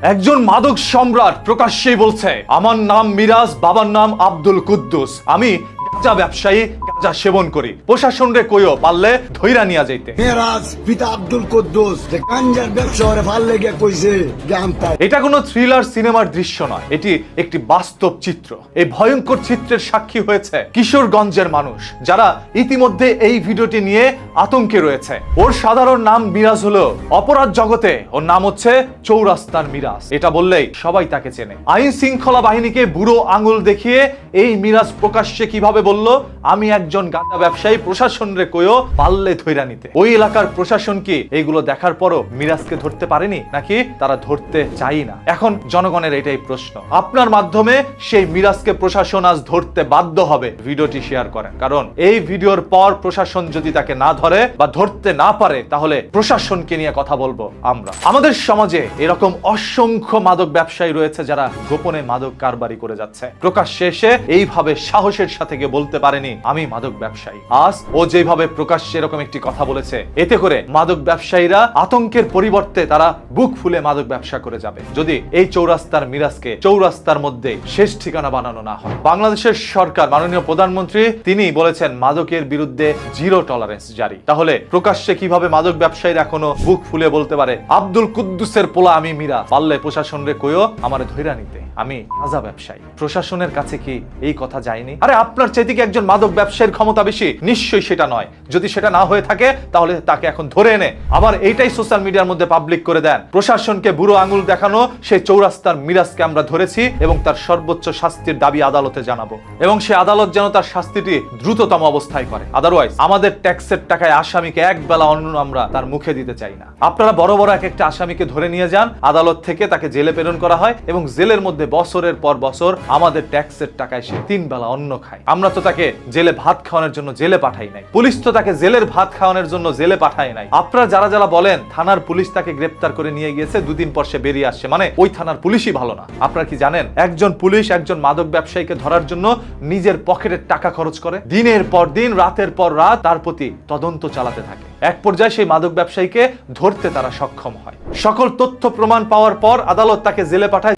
একজন মাদক সম্রাট প্রকাশ্যেই বলছে, আমার নাম মিরাজ, বাবার নাম আব্দুল কুদ্দুস, আমি গাঁজা ব্যবসায়ী, গাঁজা সেবন করি। প্রশাসন রে কইও পারলে ধইরা নিয়া যাইতে। মিরাজ পিতা আব্দুল কুদ্দুস গাঁজার ব্যবসা করে পারলে গিয়ে কইছে জানতা। এটা কোনো থ্রিলার সিনেমার দৃশ্য নয়, এটি একটি বাস্তব চিত্র। এই ভয়ঙ্কর চিত্রের সাক্ষী হয়েছে কিশোরগঞ্জের মানুষ, যারা ইতিমধ্যে এই ভিডিওটি নিয়ে আতঙ্কে রয়েছে। ওর সাধারণ নাম মিরাজ হলো, অপরাধ জগতে ওর নাম হচ্ছে চৌরাস্তার মিরাজ। এটা বললেই সবাই তাকে চেনে। আইন শৃঙ্খলা বাহিনীকে বুড়ো আঙুল দেখিয়ে এই মিরাজ প্রকাশ্যে কিভাবে বলল, আমি একজন গাঁজা ব্যবসায়ী, প্রশাসন রে কইও পারলে ধইরা নিতে। ওই এলাকার প্রশাসন কি এইগুলো দেখার পরও মিরাজকে ধরতে পারেনি, নাকি তারা ধরতে চাই না? এখন জনগণের এটাই প্রশ্ন। আপনার মাধ্যমে সেই মিরাজকে প্রশাসন আজ ধরতে বাধ্য হবে। ভিডিওটি শেয়ার করেন, কারণ এই ভিডিওর পর প্রশাসন যদি তাকে না ধরে বা ধরতে না পারে, তাহলে প্রশাসনকে নিয়ে কথা বলবো আমরা। আমাদের সমাজে এরকম অসংখ্য মাদক ব্যবসায়ী রয়েছে যারা গোপনে মাদক কারবারি করে যাচ্ছে। প্রকাশ্যে এসে এইভাবে সাহসের সাথে গিয়ে বলতে পারেনি আমি মাদক ব্যবসায়ী। আজ ও যেভাবে প্রকাশ্যে এরকম একটি কথা বলেছে, এতে করে মাদক ব্যবসায়ীরা আতঙ্কের পরিবর্তে তারা বুক ফুলে মাদক ব্যবসা করে যাবে, যদি এই চৌরাস্তার মিরাজকে চৌরাস্তার মধ্যে শেষ ঠিকানা বানানো না হয়। বাংলাদেশের সরকার, মাননীয় প্রধানমন্ত্রী তিনি বলেছেন মাদকের বিরুদ্ধে জিরো টলারেন্স জারি। তাহলে প্রকাশ্যে কিভাবে মাদক ব্যবসায়ীরা এখনো বুক ফুলে বলতে পারে আব্দুল কুদ্দুসের পোলা আমি মিরাজ, পারলে প্রশাসন রে কইও আমারে ধইরা নিতে, আমি গাঁজা ব্যবসায়ী। প্রশাসনের কাছে কি এই কথা যায়নি? আরে আপনার চাইতে কি একজন মাদক ব্যবসায়ীর ক্ষমতা বেশি? নিশ্চয়ই সেটা নয়। যদি সেটা না হয়ে থাকে, তাহলে তাকে এখন ধরে এনে আবার এইটাই সোশ্যাল মিডিয়ার মধ্যে পাবলিক করে দেন। প্রশাসনকে বুড়ো আঙুল দেখানো সেই চৌরাস্তার মিরাজকে আমরা ধরেছি এবং তার সর্বোচ্চ শাস্তির দাবি আদালতে জানাবো, এবং সে আদালত যেন তার শাস্তিটি দ্রুততম অবস্থায় করে। আদারওয়াইজ আমাদের ট্যাক্সের টাকায় আসামিকে এক বেলা অন্ন আমরা তার মুখে দিতে চাই না। আপনারা বড় বড় এক একটা আসামিকে ধরে নিয়ে যান, আদালত থেকে তাকে জেলে প্রেরণ করা হয় এবং জেলের মধ্যে বছরের পর বছর আমাদের ট্যাক্সের টাকায় সে 3 বেলা অন্ন খায়। আমরা তো তাকে জেলে ভাত খাওয়ানোর জন্য জেলে পাঠাই নাই, পুলিশ তো তাকে জেলের ভাত খাওয়ানোর জন্য জেলে পাঠায় নাই। আপনারা যারা যারা বলেন থানার পুলিশ তাকে গ্রেপ্তার করে নিয়ে গিয়েছে, 2 দিন পর সে বেরিয়ে আসছে, মানে ওই থানার পুলিশই ভালো না। আপনারা কি জানেন একজন পুলিশ একজন মাদক ব্যবসায়ীকে ধরার জন্য নিজের পকেটের টাকা খরচ করে, দিনের পর দিন, রাতের পর রাত তার প্রতি তদন্ত চালাতে থাকে। এক পর্যায়ে সেই মাদক ব্যবসায়ীকে ধরতে তারা সক্ষম হয়। সকল তথ্য প্রমাণ পাওয়ার পর আদালত তাকে জেলে পাঠায়।